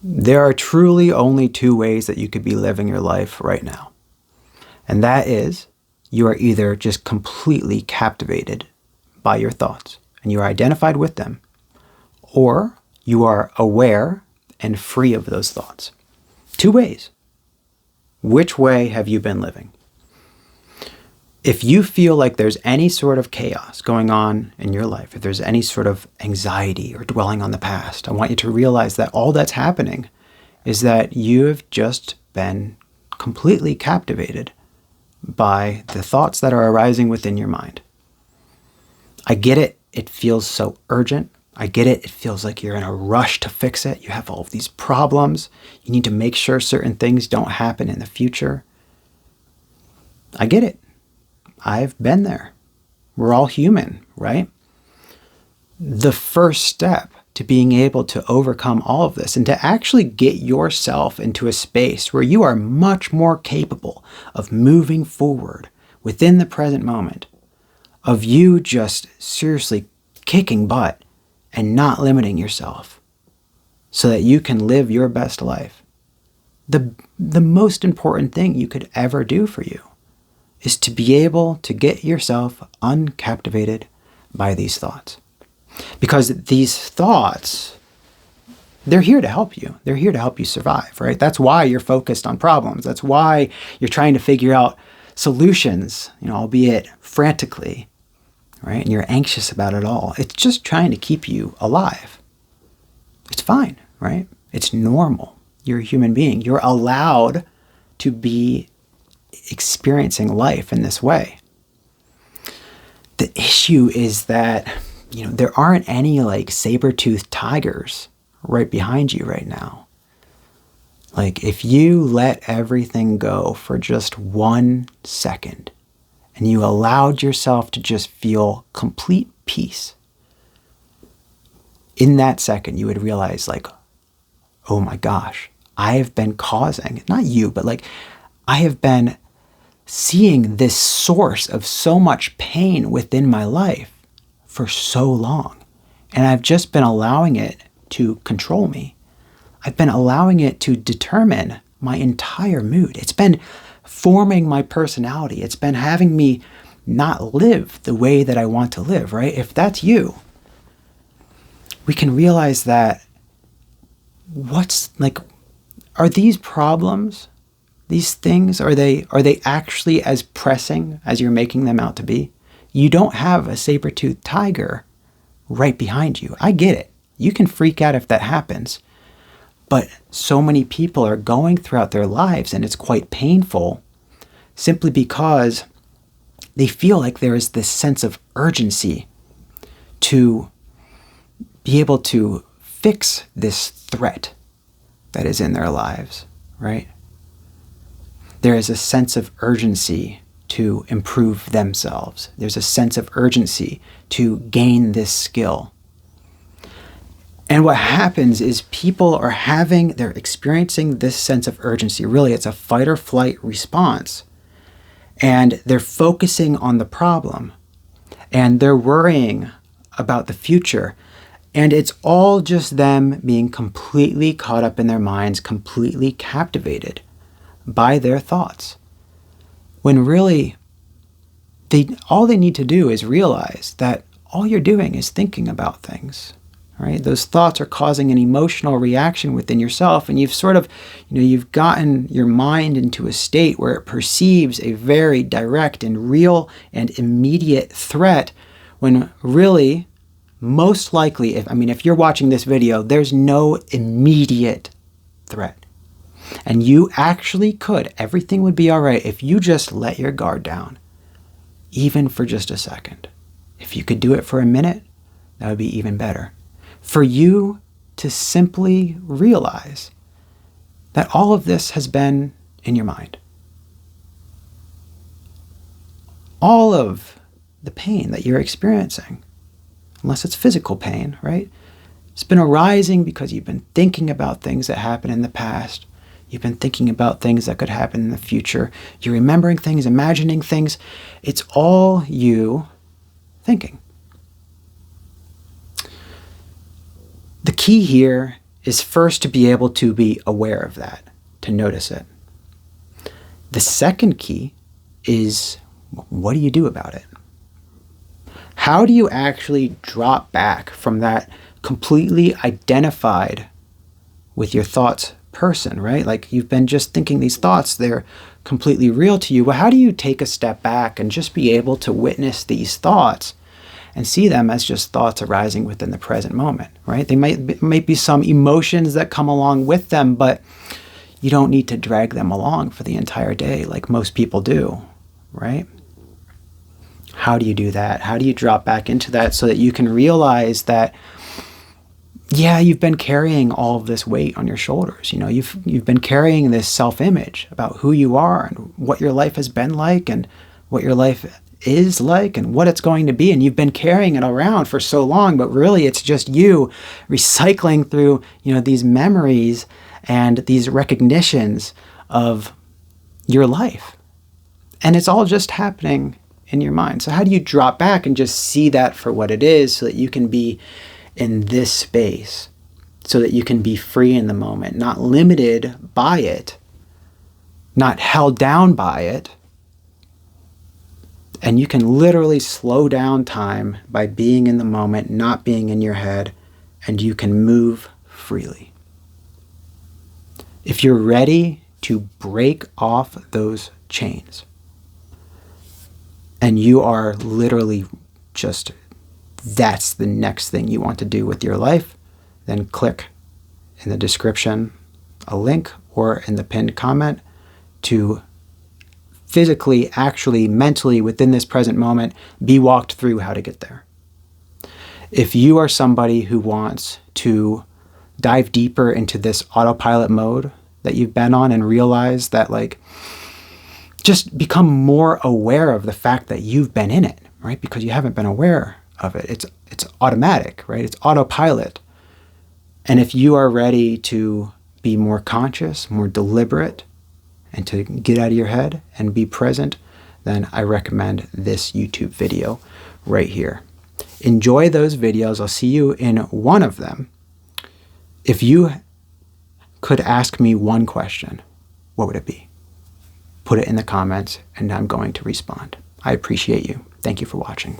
There are truly only two ways that you could be living your life right now. And that is, you are either just completely captivated by your thoughts and you are identified with them, or you are aware and free of those thoughts. Two ways. Which way have you been living? If you feel like there's any sort of chaos going on in your life, if there's any sort of anxiety or dwelling on the past, I want you to realize that all that's happening is that you have just been completely captivated by the thoughts that are arising within your mind. I get it. It feels so urgent. I get it. It feels like you're in a rush to fix it. You have all of these problems. You need to make sure certain things don't happen in the future. I get it. I've been there. We're all human, right? The first step to being able to overcome all of this and to actually get yourself into a space where you are much more capable of moving forward within the present moment, of you just seriously kicking butt and not limiting yourself so that you can live your best life. The most important thing you could ever do for you is to be able to get yourself uncaptivated by these thoughts. Because these thoughts, they're here to help you. They're here to help you survive, right? That's why you're focused on problems. That's why you're trying to figure out solutions, albeit frantically, right? And you're anxious about it all. It's just trying to keep you alive. It's fine, right? It's normal. You're a human being. You're allowed to be experiencing life in this way. The issue is that, there aren't any saber-toothed tigers right behind you right now. If you let everything go for just 1 second and you allowed yourself to just feel complete peace, in that second you would realize oh my gosh, I have been causing, not you, but I have been seeing this source of so much pain within my life for so long. And I've just been allowing it to control me. I've been allowing it to determine my entire mood. It's been forming my personality. It's been having me not live the way that I want to live, right? If that's you, we can realize that are these problems, these things, are they actually as pressing as you're making them out to be? You don't have a saber-toothed tiger right behind you. I get it. You can freak out if that happens. But so many people are going throughout their lives, and it's quite painful, simply because they feel like there is this sense of urgency to be able to fix this threat that is in their lives, right? There is a sense of urgency to improve themselves. There's a sense of urgency to gain this skill. And what happens is they're experiencing this sense of urgency. Really, it's a fight or flight response. And they're focusing on the problem. And they're worrying about the future. And it's all just them being completely caught up in their minds, completely captivated by their thoughts. When really, all they need to do is realize that all you're doing is thinking about things, right? Those thoughts are causing an emotional reaction within yourself, and you've sort of, you've gotten your mind into a state where it perceives a very direct and real and immediate threat, when really, most likely, if you're watching this video, there's no immediate threat. And you actually could. Everything would be all right if you just let your guard down, even for just a second. If you could do it for a minute, that would be even better. For you to simply realize that all of this has been in your mind. All of the pain that you're experiencing, unless it's physical pain, right? It's been arising because you've been thinking about things that happened in the past. You've been thinking about things that could happen in the future. You're remembering things, imagining things. It's all you thinking. The key here is first to be able to be aware of that, to notice it. The second key is, what do you do about it? How do you actually drop back from that completely identified with your thoughts person, right? Like, you've been just thinking these thoughts, they're completely real to you. Well, how do you take a step back and just be able to witness these thoughts and see them as just thoughts arising within the present moment, right? They might be some emotions that come along with them, but you don't need to drag them along for the entire day like most people do, right? How do you do that? How do you drop back into that so that you can realize that, yeah, you've been carrying all of this weight on your shoulders. You know, you've been carrying this self-image about who you are and what your life has been like and what your life is like and what it's going to be. And you've been carrying it around for so long, but really it's just you recycling through, these memories and these recognitions of your life. And it's all just happening in your mind. So how do you drop back and just see that for what it is so that you can be in this space, so that you can be free in the moment, not limited by it, not held down by it. And you can literally slow down time by being in the moment, not being in your head, and you can move freely. If you're ready to break off those chains, and you are literally just, that's the next thing you want to do with your life, then click in the description a link or in the pinned comment to physically, actually, mentally, within this present moment, be walked through how to get there. If you are somebody who wants to dive deeper into this autopilot mode that you've been on and realize that, just become more aware of the fact that you've been in it, right? Because you haven't been aware of it. It's automatic, right? It's autopilot. And if you are ready to be more conscious, more deliberate, and to get out of your head and be present, then I recommend this YouTube video right here. Enjoy those videos. I'll see you in one of them. If you could ask me one question, what would it be? Put it in the comments and I'm going to respond. I appreciate you. Thank you for watching.